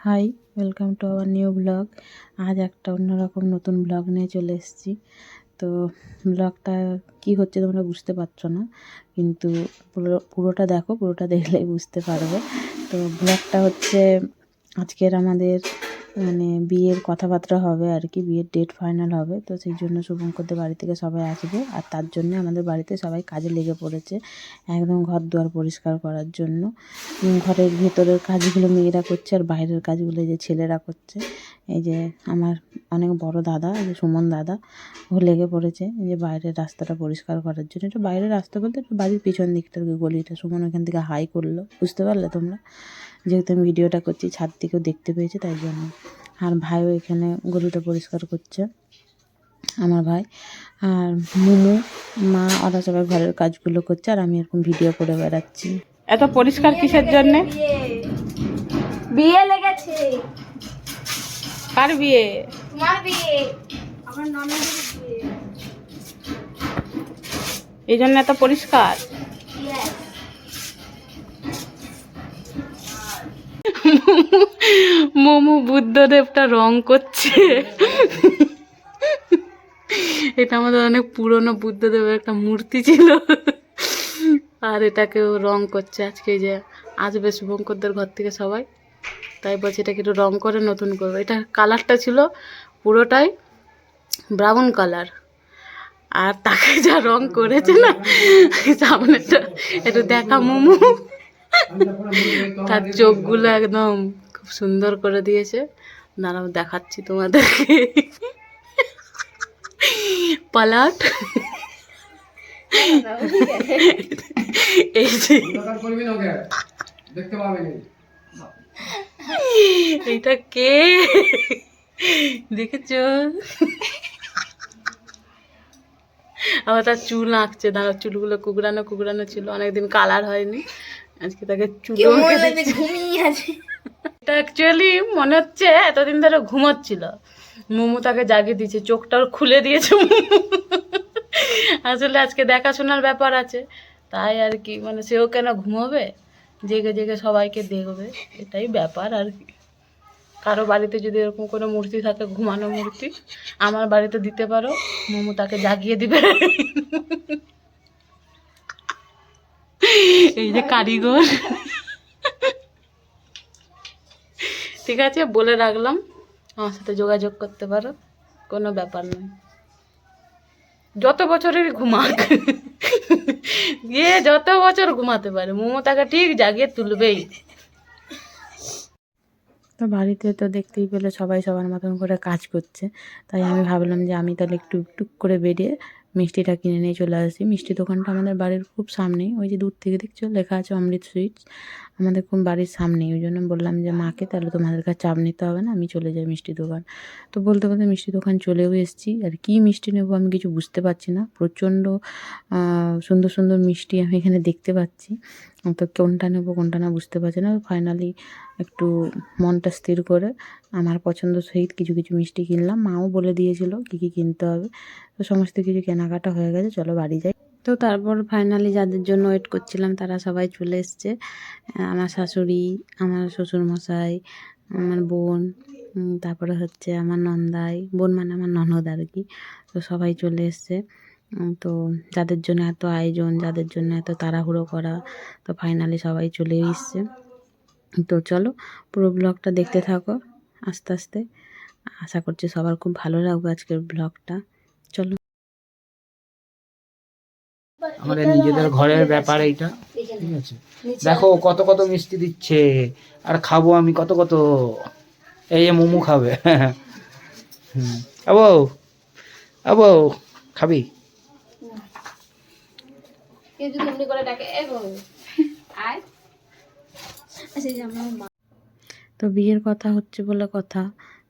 High, welcome to our new blog. আজ একটা অন্যরকম নতুন ব্লগ নিয়ে চলে এসেছি। তো ব্লগটা কি হচ্ছে তোমরা বুঝতে পারছো না, কিন্তু পুরোটা দেখো, পুরোটা দেখলেই বুঝতে পারবে। তো ব্লগটা হচ্ছে আজকের আমাদের বিয়ের কথাবার্তা হবে আর কি, বিয়ের ডেট ফাইনাল হবে। তো সেই জন্য শুভঙ্করদের বাড়ি থেকে সবাই আসবে, আর তার জন্য আমাদের বাড়িতে সবাই কাজে লেগে পড়েছে একদম ঘর দুয়ার পরিষ্কার করার জন্য। ঘরের ভেতরের কাজগুলো মেয়েরা করছে আর বাইরের কাজগুলো যে ছেলেরা করছে। এই যে আমার অনেক বড় দাদা, এই যে সুমন দাদা, ও লেগে পড়েছে এই যে বাইরের রাস্তাটা পরিষ্কার করার জন্য। একটু বাইরের রাস্তা বলতে একটু বাড়ির পিছন দিকটার গলিটা। সুমন ওখান থেকে হাই করলো, বুঝতে পারলে তোমরা, যেহেতু আমি ভিডিওটা করছি ছাদ থেকেও দেখতে পেয়েছি তাই জন্য। আর ভাইও এখানে গলিটা পরিষ্কার করছে, আমার ভাই। আর মুমু, মা, ওরা সবাই ঘরের কাজগুলো করছে, আর আমি এরকম ভিডিও করে বেড়াচ্ছি। এত পরিষ্কার কিসের জন্য? বিয়ে লেগেছে। কার বিয়ে? তোমার বিয়ে, আমার ননদের বিয়ে। এই জন্য এত পরিষ্কার? Yes. মোমো বুদ্ধদেবটা রং করছে। এটা আমাদের অনেক পুরনো বুদ্ধদেবের একটা মূর্তি ছিল, আর এটাকেও রং করছে। আজকে যে আসবে শুভঙ্করদের ঘর থেকে সবাই, তাই বলছে এটাকে একটু রং করে নতুন করবো। এটা কালারটা ছিল পুরোটাই ব্রাউন কালার, আর তাকে যা রং করেছে না, সামনেটা একটু দেখা মোমো, তার চোখগুলো একদম খুব সুন্দর করে দিয়েছে। দাঁড়াও দেখাচ্ছি তোমাদেরকে। পালাট, এই যে এইটা কে দেখেছো? আবার তার চুল আঁকছে, দাঁড়াও, চুলগুলো কুকড়ানো কুকড়ানো ছিল, অনেকদিন কালার হয়নি, আজকে তাকে চুল ঘুমিয়ে আছে। এটা অ্যাকচুয়ালি মনে হচ্ছে এতদিন ধরে ঘুমোচ্ছিল, মোমো তাকে জাগিয়ে দিয়েছে, চোখটাও খুলে দিয়েছে মোমো। আসলে আজকে দেখাশোনার ব্যাপার আছে, তাই আর কি, সেও কেন ঘুমোবে, জেগে জেগে সবাইকে দেখবে, এটাই ব্যাপার আর কি। কারো বাড়িতে যদি এরকম কোনো মূর্তি থাকে, ঘুমানো মূর্তি, আমার বাড়িতে দিতে পারো, মোমো তাকে জাগিয়ে দিবে। এই যে কারিগর, ঠিক আছে, বলে রাখলাম, আমার সাথে যোগাযোগ করতে পারো, কোনো ব্যাপার নয়। যত বছরের ঘুমাক, গিয়ে যত বছর ঘুমাতে পারে, মোমো তাকে ঠিক জাগিয়ে তুলবেই। তো বাড়িতে তো দেখতেই পেলে সবাই সবার মতন করে কাজ করছে, তাই আমি ভাবলাম যে আমি তাহলে একটু টুক করে বেরিয়ে মিষ্টিটা কিনে নিয়ে চলে আসি। মিষ্টি দোকানটা আমাদের বাড়ির খুব সামনেই, ওই যে দূর থেকে দেখছো লেখা আছে অমৃত সুইটস, আমাদের খুব বাড়ির সামনেই। ওই জন্য বললাম যে মাকে তাহলে তোমাদের কাছে চাপ নিতে হবে না, আমি চলে যাই মিষ্টি দোকান। তো বলতে বলতে মিষ্টি দোকান চলেও এসেছি, আর কি মিষ্টি নেবো আমি কিছু বুঝতে পারছি না, প্রচণ্ড সুন্দর সুন্দর মিষ্টি আমি এখানে দেখতে পাচ্ছি, তো কোনটা নেবো কোনটা না বুঝতে পারছি না। ফাইনালি একটু মনটা স্থির করে আমার পছন্দ সহিত কিছু কিছু মিষ্টি কিনলাম, মাও বলে দিয়েছিল কী কী কিনতে হবে। তো সমস্ত কিছু কেনাকাটা হয়ে গেছে, চলো বাড়ি যাই। তো তারপর ফাইনালি যাদের জন্য ওয়েট করছিলাম তারা সবাই চলে এসছে। আমার শাশুড়ি, আমার শ্বশুরমশাই, আমার বোন, তারপরে হচ্ছে আমার নন্দাই, বোন মানে আমার ননদ আর কি। তো সবাই চলে এসছে। তো যাদের জন্য এত আয়োজন, যাদের জন্য এত তাড়াহুড়ো করা, তো ফাইনালি সবাই চলে এসছে। তো চলো পুরো ব্লগটা দেখতে থাকো আস্তে আস্তে, আশা করছি সবার খুব ভালো লাগবে আজকের ব্লগটা। চলো। আমাদের নিজেদের ঘরের ব্যাপার এইটা, ঠিক আছে। দেখো কত কত মিষ্টি দিচ্ছে, আর খাবো আমি কত কত। এই যে মোমো খাবে। আবো আবো খাবি? তো বিয়ের কথা হচ্ছে বলে কথা,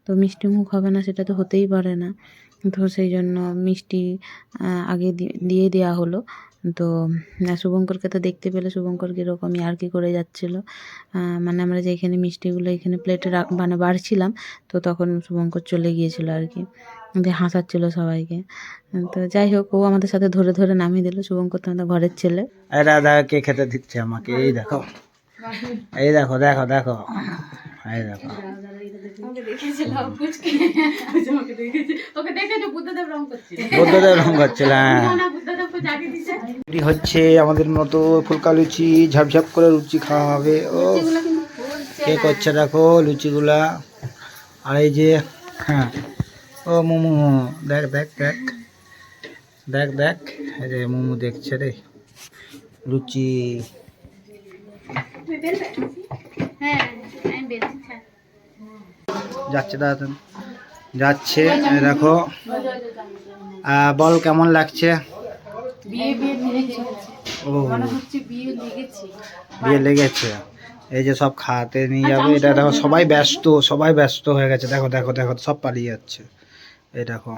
তো মিষ্টি মুখ হবে না সেটা তো হতেই পারে না। তো সেই জন্য মিষ্টি আগে দিয়ে দেওয়া হলো। তো শুভঙ্করকে তো দেখতে পেলে, শুভঙ্কর কীরকমই আর কি করে যাচ্ছিলো, আমরা যে এখানে মিষ্টিগুলো এখানে প্লেটে বাড়ছিলাম, তো তখন শুভঙ্কর চলে গিয়েছিলো আর কি, দিয়ে হাসাচ্ছিলো সবাইকে। তো যাই হোক, ও আমাদের সাথে ধরে ধরে নামিয়ে দিল। শুভঙ্কর তো আমাদের ঘরের ছেলে। দাদা কে খেতে দিচ্ছে আমাকে, এই দেখো, এই দেখো দেখো দেখো, এই দেখো আমাকে দেখেছিলাম পুচকে তোকে দেখেছো বুদ্ধদেব রং করছিল বুদ্ধদেব রং করছিল, হ্যাঁ। না বুদ্ধদেবকে জাগিয়ে দিছে। এটি হচ্ছে আমাদের মতো ফুলকা লুচি, ঝাপঝাপ করে লুচি খাওয়া হবে। ও কে করছে দেখো লুচিগুলা। আর এই যে, হ্যাঁ, ও মোমো, দেখ দেখ দেখ দেখ দেখ, এই যে মোমো দেখছে রে লুচি। হ্যাঁ আমি বেশি খাই যাচ্ছে দাদা, যাচ্ছে, এই দেখো। বল কেমন লাগছে? বিয়ে বিয়ে লেগেছে ও মনে হচ্ছে বিয়ে লেগেছে। বিয়ে লেগেছে। এই যে সব খাতে নিয়ে যাবে, এটা দেখো সবাই ব্যস্ত, সবাই ব্যস্ত হয়ে গেছে। দেখো দেখো দেখো সব পালিয়ে যাচ্ছে। এই দেখো,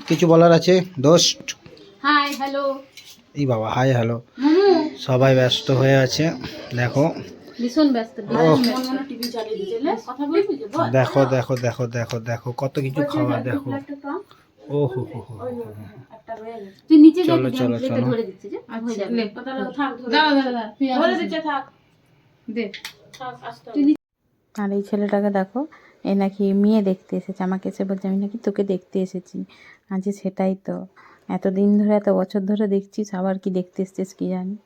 কিছু বলার আছে দোস্ত? হাই হ্যালো এই বাবা, হাই হ্যালো। মোমো সবাই ব্যস্ত হয়ে আছে, দেখো। ভীষণ ব্যস্ত। ওহ। মনে টিভি চালিয়ে দিয়েছিলে, কথা বলবি যে বল। দেখো দেখো দেখো দেখো দেখো কত কিছু খাওয়া, দেখো। ও হো হো হো। তুই নিচে চলো, গিয়ে চলো, প্লেটে চলো। ধরে দিচ্ছি যে হয়ে যাবে। থাক দাঁড়া ধরে দিচ্ছে, থাক দে থাক আস্তে। আর এই ছেলেটাকে দেখো, এ নাকি মেয়ে দেখতে এসেছে, আমাকে এসে বলছে আমি নাকি তোকে দেখতে এসেছি। আজ সেটাই তো, এতদিন ধরে এত বছর ধরে দেখছিস, আবার কি দেখতে এসছিস কি জানি।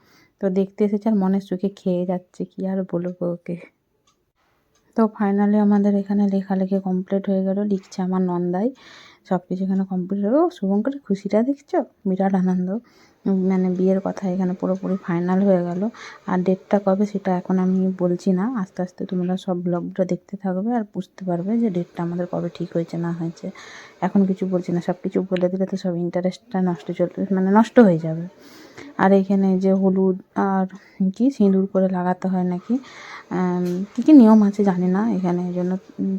তো দেখতে এসেছে আর মনের সুখে খেয়ে যাচ্ছে, কি আর বলবো ওকে। তো ফাইনালি আমাদের এখানে লেখালেখি কমপ্লিট হয়ে গেল, লিখছে আমার নন্দাই, সব কিছু এখানে কমপ্লিট হলো। শুভঙ্করের খুশিটা দেখছো, বিরাট আনন্দ। মানে বিয়ের কথা এখানে পুরোপুরি ফাইনাল হয়ে গেল। আর ডেটটা কবে সেটা এখন আমি বলছি না, আস্তে আস্তে তোমরা সব ব্লগটা দেখতে থাকবে আর বুঝতে পারবে যে ডেটটা আমাদের কবে ঠিক হয়েছে না হয়েছে। এখন কিছু বলছি না, সব কিছু বলে দিলে তো সব ইন্টারেস্টটা নষ্ট হয়ে যাবে। আর এখানে যে হলুদ আর কি সিঁদুর করে লাগাতে হয় নাকি, কী কী নিয়ম আছে জানি না এখানে, এই জন্য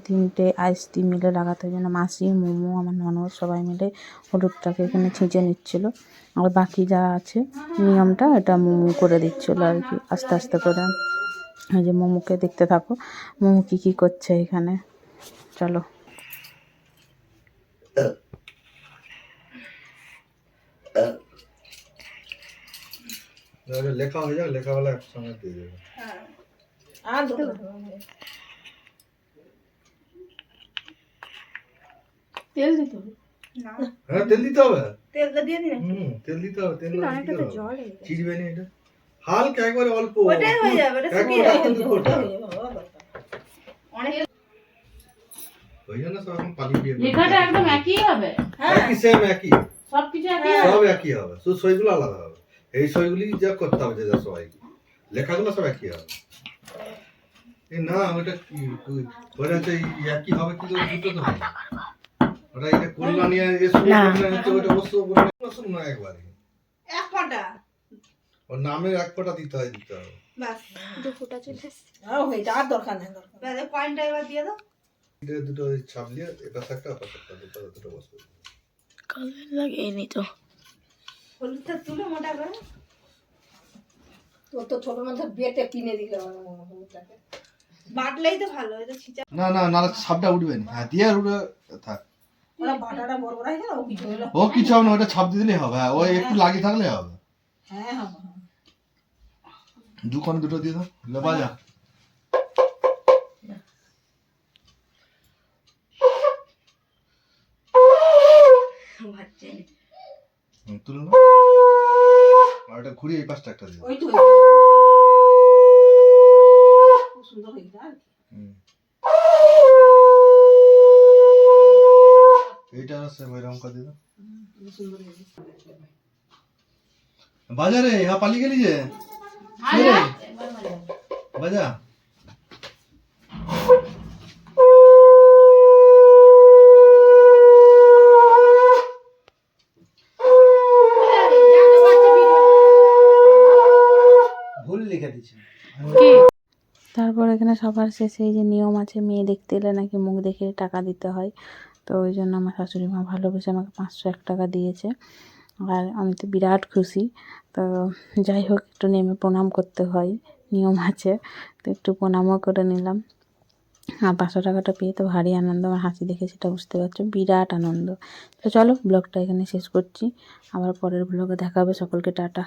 3টে আইসটি মিলে লাগাতে হয়। জন্য মাসি, মোমো, আমার ননদ সবাই মিলে হলুদটাকে এখানে ছেঁচে নিচ্ছিলো। আর বাকি যা আছে নিয়মটা এটা মোমো করে দিচ্ছিলো আর কি, আস্তে আস্তে করে। এই যে মোমোকে দেখতে থাকো, মোমো কী কী করছে এখানে, চলো। লেখা হয়ে যাক, লেখাবেলা একসঙ্গে দিয়ে দেবে। তেল দিতে হবে হ্যাঁ তেল দিতে হবে, তেলটা দিয়ে দিন তেল দিতে হবে, তেল না অনেকটা দিতে তো হবে। জল হয়ে গেছে। চিড়বে না এটা, হালকা একবারে অল্প, ওটাই হয়ে যাবে, ওটা শুকিয়ে একবারে যাবে। অল্প দুপুরটা। অনেক ওই জন্য সব এখন পালিয়ে দিয়ে লেখাটা একদম একই হবে, একই সেম একই, সব কিছু একই হবে। সব একই হবে, শুধু সইগুলো আলাদা হবে। এই সইগুলি যা করতে হবে, যা সবাই লেখাগুলো সব একই হবে। এই না ওটা কি ওটা হচ্ছে একই হবে, কি করে দুটো তো হবে। ওটা এটা কল্যাণিয়া এসে হচ্ছে ওটা ওষুধ না একবারে এক ফোঁটা ওর নামের এক ফোঁটা দিতে হবে। বাস, 2 ফোঁটা চলে এসেছে। আর দরকার নেই, দাদা কয়েনটা এবার দিয়ে দাও। এটা দুটো ছাপ দিয়ে এটা একটা দুটো বস্তু কালার লাগিয়ে নি তো, হলুদটা তুলে মোটা করে ও তো ছোট মধ্যে বেটে কিনে দিলে হলুদটাকে। বাটলেই তো ভালো, এটা ছিটা না না না ছাপটা উঠবে না, হ্যাঁ দিয়ে উঠবে থাক। ওরা বাটাটা বড় বড় হয়ে গেল, ও কিছু হলো। ও কিছু হবে না, ওটা ছাপ দিয়ে দিলেই হবে। হ্যাঁ ওই একটু লাগিয়ে থাকলে হবে। হ্যাঁ হবে। দুখানে দুটো দিয়ে দাও, বাজা। বাচ্চা তুলে নাও, আর এটা ঘুরিয়ে এই পাশটা একটা দিয়ে দাও। ওই তো খুব সুন্দর হয়েছে। আর এইটা আছে ওইরকম করে দিয়ে দাও। সুন্দর হয়েছে। বাজারে হ্যাঁ পালিয়ে গেলি যে বাজা। ভুল লিখে দিচ্ছে। তারপর এখানে সবার শেষে এই যে নিয়ম আছে, মেয়ে দেখতে এলে নাকি মুখ দেখে টাকা দিতে হয়। তো ওই জন্য আমার শাশুড়ি মা ভালোবেসে আমাকে 501 টাকা দিয়েছে, আর আমি তো বিরাট খুশি। তো যাই হোক, একটু নেমে প্রণাম করতে হয়, নিয়ম আছে, তো একটু প্রণামও করে নিলাম। আর 500 টাকাটা পেয়ে তো ভারী আনন্দ, আমার হাসি দেখে সেটা বুঝতে পারছো, বিরাট আনন্দ। তো চলো ব্লগটা এখানে শেষ করছি, আবার পরের ব্লগে দেখা হবে, সকলকে টাটা।